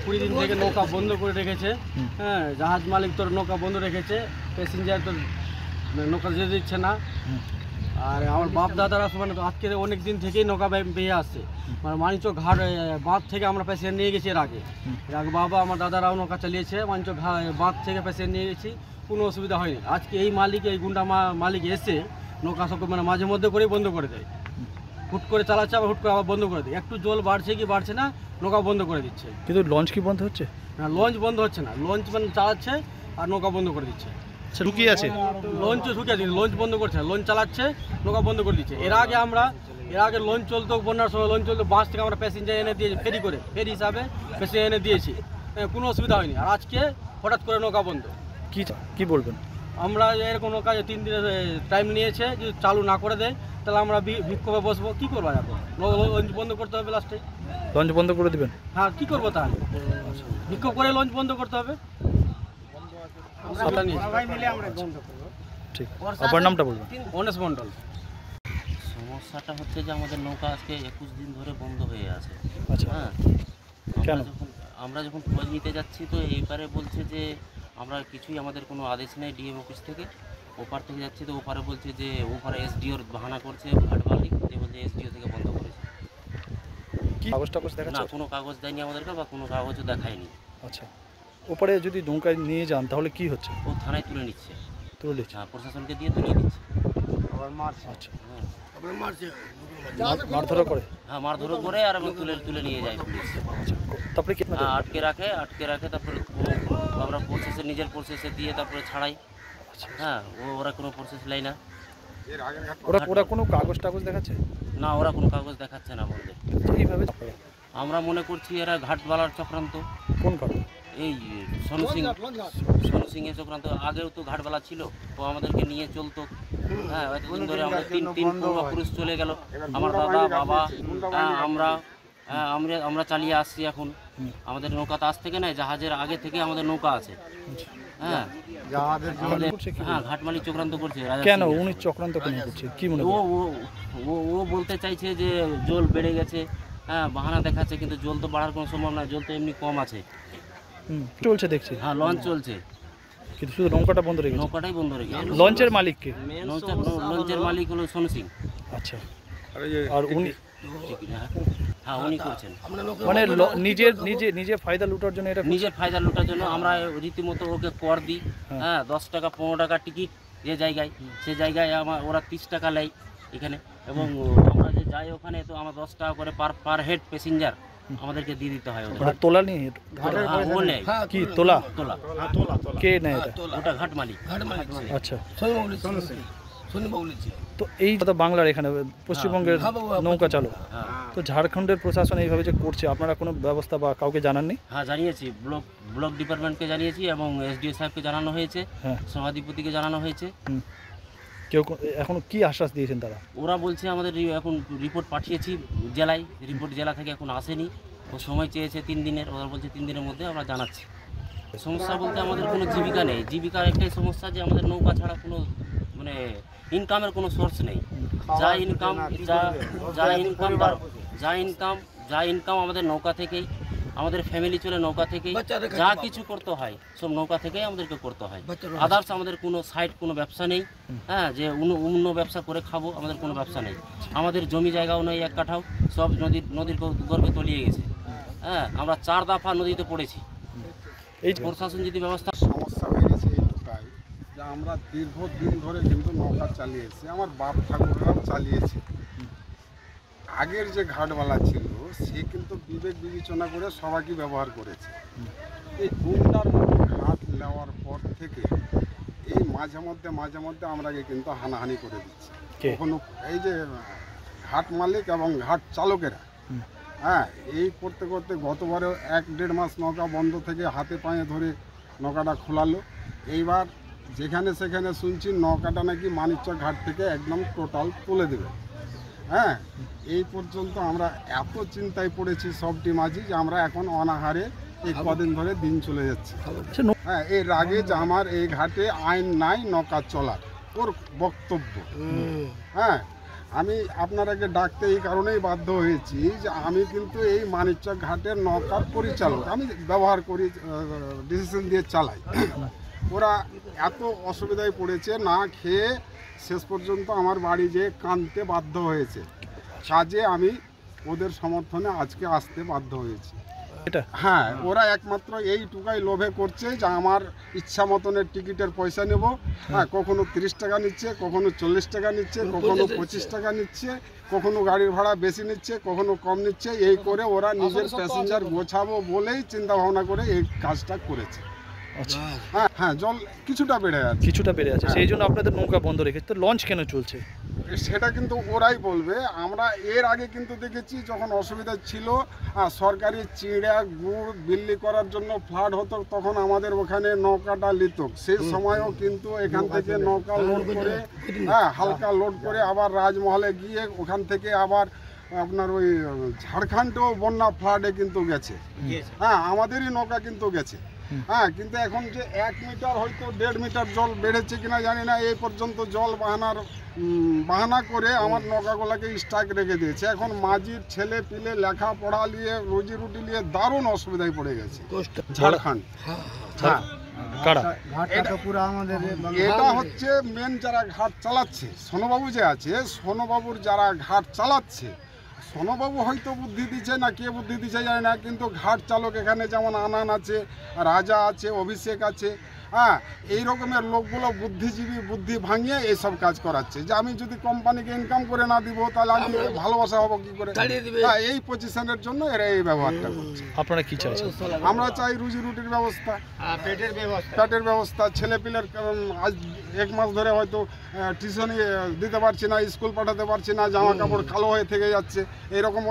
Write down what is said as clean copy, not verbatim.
কুড়ি দিন থেকে নৌকা বন্ধ করে রেখেছে। হ্যাঁ, জাহাজ মালিক তোর নৌকা বন্ধ রেখেছে, প্যাসেঞ্জার তোর নৌকা যেতে দিচ্ছে না। আর আমার বাপ দাদারা মানে আজকে অনেক দিন থেকেই নৌকা বেয়ে আসছে, মানে মানিকচক ঘাট বাঁধ থেকে আমরা প্যাসেঞ্জার নিয়ে গেছি। এর আগে বাবা আমার দাদারাও নৌকা চালিয়েছে, মানিকচক বাঁধ থেকে প্যাসেঞ্জার নিয়ে গেছি, কোনো অসুবিধা হয়নি। আজকে এই মালিক, এই গুন্ডা মালিক এসে নৌকা সব মানে মাঝে মধ্যে করেই বন্ধ করে দেয়। হুট করে চালাচ্ছে, আবার হুট করে আবার বন্ধ করে দেয়। একটু জল বাড়ছে কি বাড়ছে না, নৌকা বন্ধ করে দিচ্ছে। কিন্তু লঞ্চ কি বন্ধ হচ্ছে না? লঞ্চ বন্ধ হচ্ছে না, লঞ্চ মানে চালাচ্ছে আর নৌকা বন্ধ করে দিচ্ছে। ঢুকিয়ে আছে লঞ্চও ঢুকিয়ে দিচ্ছে, লঞ্চ বন্ধ করছে, লঞ্চ চালাচ্ছে, নৌকা বন্ধ করে দিচ্ছে। এর আগে লঞ্চ চলতো, বন্যার সময় লঞ্চ চলতো, বাস থেকে আমরা প্যাসেঞ্জার এনে দিয়েছি, ফেরি হিসাবে প্যাসেঞ্জার এনে দিয়েছি, কোনো অসুবিধা হয়নি। আর আজকে হঠাৎ করে নৌকা বন্ধ। কি বলবেন? আমরা এরকম নৌকা 3 দিনের টাইম নিয়েছে, যদি চালু না করে দেয় তাহলে আমরা বিক্ষোভে বসবো। কী করবো এখন? লঞ্চ বন্ধ করতে হবে, লাস্টে লঞ্চ বন্ধ করে দেবেন? হ্যাঁ, কী করবো তাহলে? বিক্ষোভ করে লঞ্চ বন্ধ করতে হবে। ঠিক, আপনার নামটা বলবেন? অনেশ মণ্ডল। সমস্যাটা হচ্ছে যে আমাদের নৌকা আজকে 21 দিন ধরে বন্ধ হয়ে আছে। আচ্ছা, হ্যাঁ, কেন? আমরা যখন খোঁজ নিতে যাচ্ছি তো এইবারে বলছে যে আমরা কিছুই, আমাদের কোনো আদেশ নেই ডিএম অফিস থেকে। ওপার থেকে যাচ্ছি তো ওপারে বলছে যে ওপারে এসডিওর বাহানা করছে, ঘাট মালিক যে বলছে এসডিও থেকে বন্ধ করেছে। কাগজ টাগজ দেখাচ্ছে? না, কোনো কাগজ দেয়নি আমাদেরকে, বা কোনো কাগজও দেখায়নি। আচ্ছা, ওপরে যদি নৌকায় নিয়ে যান তাহলে কি হচ্ছে? ও থানায় তুলে নিচ্ছে, হ্যাঁ, প্রশাসনকে দিয়ে তুলে নিচ্ছে। আচ্ছা, হ্যাঁ, মারধরও করে আর তুলে নিয়ে যায় পুলিশ। তারপরে কি আটকে রাখে, তারপরে আমরা নিজের প্রসেসে দিয়ে তারপরে ছাড়াই। হ্যাঁ, ওরা কোনো প্রসেস নেয় না। ওরা কোনো কাগজ টাগজ দেখাচ্ছে না? ওরা কোনো কাগজ দেখাচ্ছে না আমাদের। এইভাবে আমরা মনে করছি এরা ঘাটবালার চক্রান্ত। কোন ঘাট? এই সোনু সিং এর চক্রান্ত। আগেও তো ঘাটবালা ছিল, ও আমাদেরকে নিয়ে চলতো। হ্যাঁ, এতদিন ধরে আমরা তিন পূর্বপুরুষ চলে গেল, আমার দাদা বাবা, আমরা চালিয়ে আসছি। এখন আমাদের নৌকা তো আজ থেকে নাই, জাহাজের আগে থেকে আমাদের নৌকা আছে। হ্যাঁ, ঘাট মালিক চক্রান্ত করছে। কেন উনি চক্রান্ত কেন করছে? কি মনে হয়? ও বলতে চাইছে যে জল বেড়ে গেছে। হ্যাঁ, বাহানা দেখাচ্ছে, কিন্তু জল তো বাড়ার কোনো সম্ভব না, জল তো এমনি কম আছে। চলছে দেখছি। হ্যাঁ, লঞ্চ চলছে, কিন্তু শুধু নৌকাটা বন্ধ রেখেছে। নৌকাটাই বন্ধ রেখেছে। লঞ্চের মালিক কে? লঞ্চের মালিক হলো সোনু সিং। আচ্ছা, আর উনি? হ্যাঁ, উনি করছেন। মানে নিজের ফায়দা লুটার জন্য এটা? নিজের ফায়দা লুটার জন্য আমরা রীতিমতো ওকে কর দিই। হ্যাঁ, 10 টাকা 15 টাকা টিকিট যে জায়গায়, সে জায়গায় ওরা 30 টাকা নেয় এখানে। এবং আমরা যে যাই ওখানে তো আমার 10 টাকা করে পার হেড প্যাসেঞ্জার আমাদেরকে দিয়ে দিতে হয়। তোলা নেই? কি তোলা? কে নেয় এটা? ওটা ঘাট মালিক। আচ্ছা, তো এই কথা বাংলার এখানে পশ্চিমবঙ্গের নৌকা চালক, তো ঝাড়খণ্ডের প্রশাসন এইভাবে যে করছে, আপনারা কোনো ব্যবস্থা বা কাউকে জানাননি? হ্যাঁ, জানিয়েছি, ব্লক ডিপার্টমেন্টকে জানিয়েছি এবং এসডিও সাহেবকে জানানো হয়েছে, সভাধিপতিকে জানানো হয়েছে। কেউ এখন কি আশ্বাস দিয়েছেন তারা? ওরা বলছে আমাদের এখন রিপোর্ট পাঠিয়েছি জেলায়, রিপোর্ট জেলা থেকে এখন আসেনি, ও সময় চেয়েছে 3 দিনের। ওরা বলছে 3 দিনের মধ্যে আমরা জানাচ্ছি। সমস্যা বলতে আমাদের কোনো জীবিকা নেই, জীবিকার একটাই সমস্যা যে আমাদের নৌকা ছাড়া কোনো মানে ইনকামের কোনো সোর্স নেই। যা ইনকাম আমাদের নৌকা থেকেই, আমাদের ফ্যামিলি চলে নৌকা থেকেই, যা কিছু করতে হয় সব নৌকা থেকেই আমাদেরকে করতে হয়। আদার্স আমাদের কোনো সাইড, কোনো ব্যবসা নেই। হ্যাঁ, যে অন্য ব্যবসা করে খাবো, আমাদের কোনো ব্যবসা নেই। আমাদের জমি জায়গাও নেই এক কাঠাও, সব নদীর গর্ভে তলিয়ে গেছে। হ্যাঁ, আমরা 4 দফা নদীতে পড়েছি। এই প্রশাসন যদি ব্যবস্থা। সমস্যা হয়ে গেছে এইটুকাই যে আমরা দীর্ঘদিন ধরে কিন্তু নৌকা চালিয়েছি, আমার বাপ ঠাকুররাও চালিয়েছে। আগের যে ঘাটওয়ালা ছিল সে কিন্তু বিবেক বিবেচনা করে সবাইকে ব্যবহার করেছে। এই গুন্ডার ঘাট নেওয়ার পর থেকে এই মাঝে মধ্যে আমরাকে কিন্তু হানাহানি করে দিচ্ছে। কখনো এই যে ঘাট মালিক এবং ঘাট চালকেরা, হ্যাঁ, এই করতে গতবারে 1-1.5 মাস নৌকা বন্ধ থেকে হাতে পায়ে ধরে নৌকাটা খোলালো। এইবার যেখানে সেখানে শুনছি নৌকাটা নাকি মানিকচক ঘাট থেকে একদম টোটাল তুলে দেবে। হ্যাঁ, এই পর্যন্ত আমরা এত চিন্তায় পড়েছি সবটি মাঝি যে আমরা এখন অনাহারে এই কদিন ধরে দিন চলে যাচ্ছে। হ্যাঁ, এর আগে যে আমার এই ঘাটে আইন নাই নৌকা চলার, ওর বক্তব্য। হ্যাঁ, আমি আপনারাকে ডাকতে এই কারণেই বাধ্য হয়েছি যে আমি কিন্তু এই মানিকচক ঘাটের নৌকার পরিচালক, আমি ব্যবহার করি, ডিসিশন দিয়ে চালাই। ওরা এত অসুবিধায় পড়েছে, না খেয়ে শেষ পর্যন্ত আমার বাড়ি যেয়ে কাঁদতে বাধ্য হয়েছে, কাজে আমি ওদের সমর্থনে আজকে আসতে বাধ্য হয়েছি। এটা হ্যাঁ, ওরা একমাত্র এইটুকাই লোভে করছে যে আমার ইচ্ছা মতনের টিকিটের পয়সা নেব। হ্যাঁ, কখনো 30 টাকা নিচ্ছে, কখনো 40 টাকা নিচ্ছে, কখনো 25 টাকা নিচ্ছে, কখনো গাড়ির ভাড়া বেশি নিচ্ছে, কখনো কম নিচ্ছে। এই করে ওরা নিজের প্যাসেঞ্জার গোছাবো বলেই চিন্তা ভাবনা করে এই কাজটা করেছে। আচ্ছা, হ্যাঁ হ্যাঁ, জল কিছুটা বেড়ে যাচ্ছে। কিছুটা বেড়ে আছে, সেই জন্য আপনাদের নৌকা বন্ধ রেখেছে। তো লঞ্চ কেন চলছে সেটা কিন্তু ওরাই বলবে। আমরা এর আগে কিন্তু দেখেছি যখন অসুবিধা ছিল, সরকারি চিড়া গুড় বিল্লি করার জন্য ফ্লাড হতো, তখন আমাদের ওখানে নৌকাটা লিত। সেই সময়ও কিন্তু এখান থেকে নৌকা লোড করে, হালকা লোড করে আবার রাজমহলে গিয়ে ওখান থেকে আবার আপনার ওই ঝাড়খণ্ডেও বন্যা ফ্লাডে কিন্তু গেছে। হ্যাঁ, আমাদেরই নৌকা কিন্তু গেছে। হ্যাঁ, কিন্তু এখন যে 1 মিটার হয়তো 1.5 মিটার জল বেড়েছে কিনা জানি না, এই পর্যন্ত জল বাহানা করে আমার নৌকাগুলোকে স্ট্রাইক রেখে দিয়েছে। এখন মাঝির ছেলে পিলে লেখাপড়া নিয়ে রুজি রুটি নিয়ে দারুণ অসুবিধায় পড়ে গেছে ঝাড়খণ্ড। হ্যাঁ, এটা হচ্ছে মেন যারা ঘাট চালাচ্ছে, সোনবাবু যে আছে, সোনবাবুর যারা ঘাট চালাচ্ছে, সোনবাবু হয়তো বুদ্ধি দিচ্ছে না কে বুদ্ধি দিচ্ছে জানি না, কিন্তু ঘাট চালক এখানে যেমন আনান আছে, রাজা আছে, অভিষেক আছে, হ্যাঁ, এই রকমের লোকগুলো বুদ্ধিজীবী, বুদ্ধি ভাঙিয়ে এইসব কাজ করাচ্ছে যে আমি যদি কোম্পানিকে ইনকাম করে না দিব তাহলে আমি ভালোবাসা হবো কি করে। হ্যাঁ, এই পজিশনের জন্য এরা এই ব্যবহারটা করছে। আপনারা কি চাইছেন? আমরা চাই রুজি রুটির ব্যবস্থা, পেটের ব্যবস্থা। ছেলেপিলের আজ 1 মাস ধরে হয়তো টিউশনি দিতে পারছি না, স্কুল পাঠাতে পারছি না, জামা কাপড় কালো হয়ে থেকে যাচ্ছে, এরকম